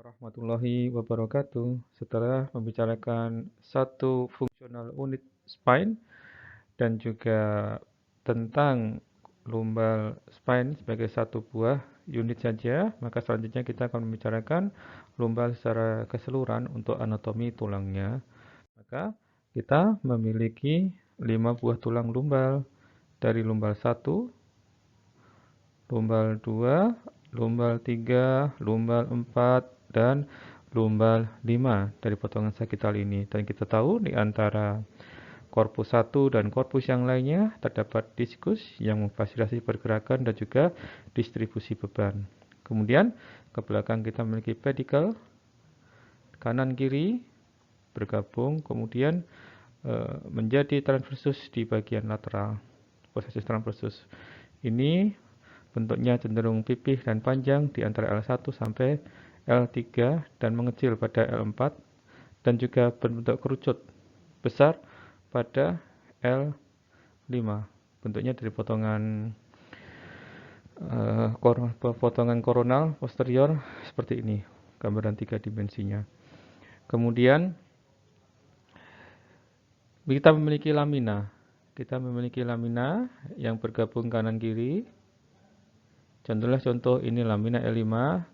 warahmatullahi wabarakatuh. Setelah membicarakan satu fungsional unit spine dan juga tentang lumbal spine sebagai satu buah unit saja, maka selanjutnya kita akan membicarakan lumbal secara keseluruhan untuk anatomi tulangnya. Maka kita memiliki 5 buah tulang lumbal, dari lumbal 1, lumbal 2, lumbal 3, lumbal 4, dan lumbal 5 dari potongan sagital ini. Dan kita tahu di antara korpus 1 dan korpus yang lainnya terdapat diskus yang memfasilitasi pergerakan dan juga distribusi beban. Kemudian ke belakang kita memiliki pedicle, kanan kiri bergabung, kemudian menjadi transversus di bagian lateral. Posisi transversus ini bentuknya cenderung pipih dan panjang di antara L1 sampai L3 dan mengecil pada L4 dan juga berbentuk kerucut besar pada L5. Bentuknya dari potongan koronal posterior seperti ini, gambaran 3 dimensinya. Kemudian kita memiliki lamina. Kita memiliki lamina yang bergabung kanan kiri. Contoh ini lamina L5,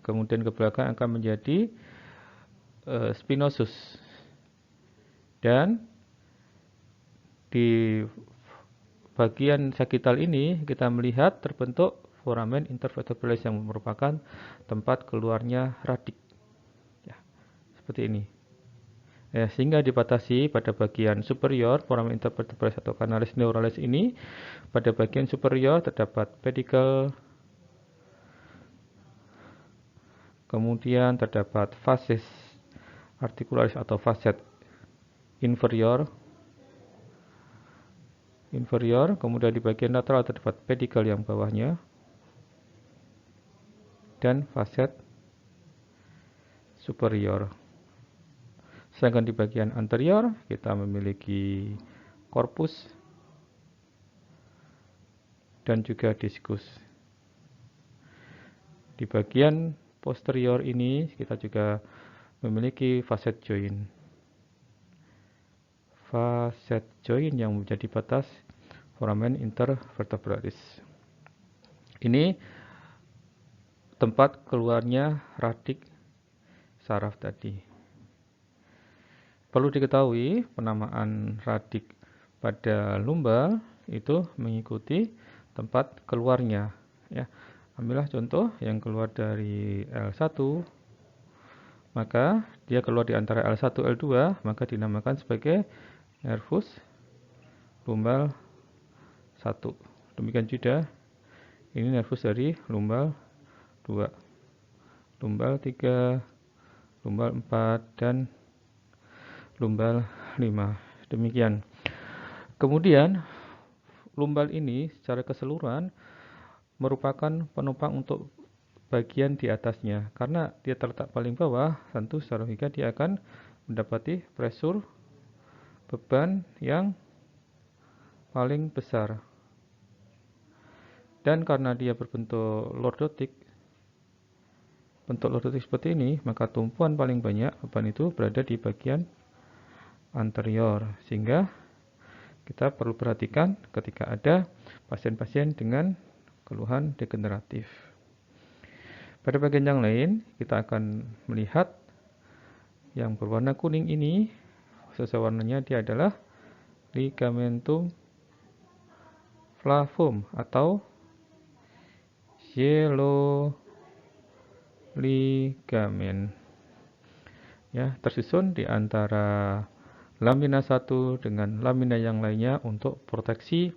kemudian ke belakang akan menjadi spinosus. Dan di bagian sagital ini kita melihat terbentuk foramen intervertebralis yang merupakan tempat keluarnya radik. Ya, seperti ini. Ya, sehingga dibatasi pada bagian superior foramen intervertebralis atau canalis neuralis ini. Pada bagian superior terdapat pedicle, kemudian terdapat facies articularis atau facet inferior, kemudian di bagian lateral terdapat pedicle yang bawahnya, dan facet superior. Sedangkan di bagian anterior kita memiliki korpus dan juga diskus. Di bagian posterior ini kita juga memiliki facet joint. Facet joint yang menjadi batas foramen intervertebralis. Ini tempat keluarnya radik saraf tadi. Perlu diketahui penamaan radik pada lumbal itu mengikuti tempat keluarnya. Ya, ambillah contoh yang keluar dari L1, maka dia keluar di antara L1 L2, maka dinamakan sebagai nervus lumbal 1. Demikian juga ini nervus dari lumbal 2, lumbal 3, lumbal 4, dan lumbal 5. Demikian. Kemudian lumbal ini secara keseluruhan merupakan penopang untuk bagian di atasnya. Karena dia terletak paling bawah, tentu secara logika dia akan mendapati pressure beban yang paling besar. Dan karena dia berbentuk lordotik, bentuk lordotik seperti ini, maka tumpuan paling banyak beban itu berada di bagian anterior. Sehingga kita perlu perhatikan ketika ada pasien-pasien dengan keluhan degeneratif. Pada bagian yang lain, kita akan melihat yang berwarna kuning ini, sesuai warnanya dia adalah ligamentum flavum atau yellow ligament. Ya, tersusun di antara lamina 1 dengan lamina yang lainnya untuk proteksi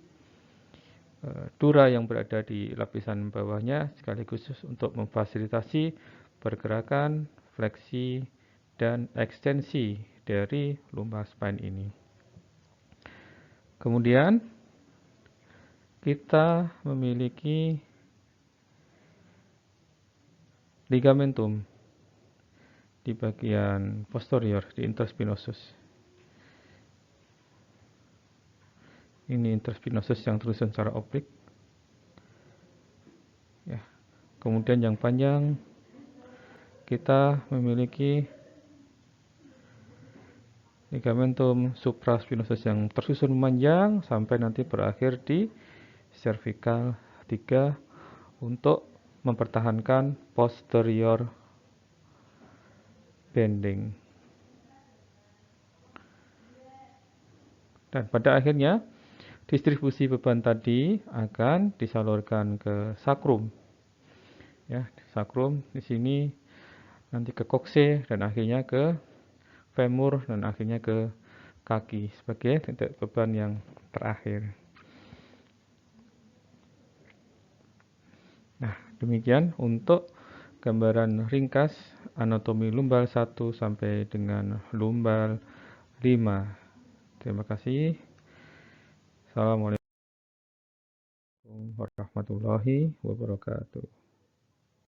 dura yang berada di lapisan bawahnya, sekaligus untuk memfasilitasi pergerakan, fleksi, dan ekstensi dari lumbal spine ini. Kemudian kita memiliki ligamentum di bagian posterior, di interspinosus. Ini interspinosus yang tersusun secara oblik. Ya. Kemudian yang panjang kita memiliki ligamentum supraspinosus yang tersusun memanjang sampai nanti berakhir di cervical 3 untuk mempertahankan posterior bending. Dan pada akhirnya distribusi beban tadi akan disalurkan ke sakrum. Ya, sakrum di sini nanti ke kokse dan akhirnya ke femur dan akhirnya ke kaki sebagai titik beban yang terakhir. Nah, demikian untuk gambaran ringkas anatomi lumbal 1 sampai dengan lumbal 5. Terima kasih. Assalamualaikum warahmatullahi wabarakatuh.